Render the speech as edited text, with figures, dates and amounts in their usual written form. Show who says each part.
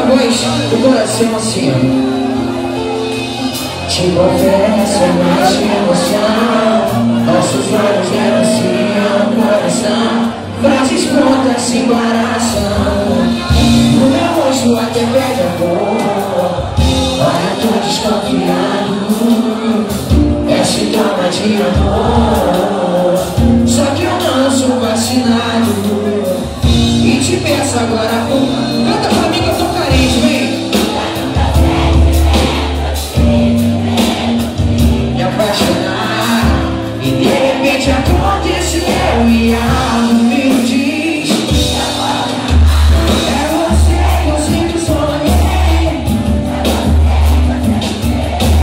Speaker 1: voz do coração assim, ó. Te confesso, mas te emociono. Nossos olhos denunciam o coração. Frases prontas sem coração. No meu rosto até pega amor. Olha, tô desconfiado. É sintoma de amor.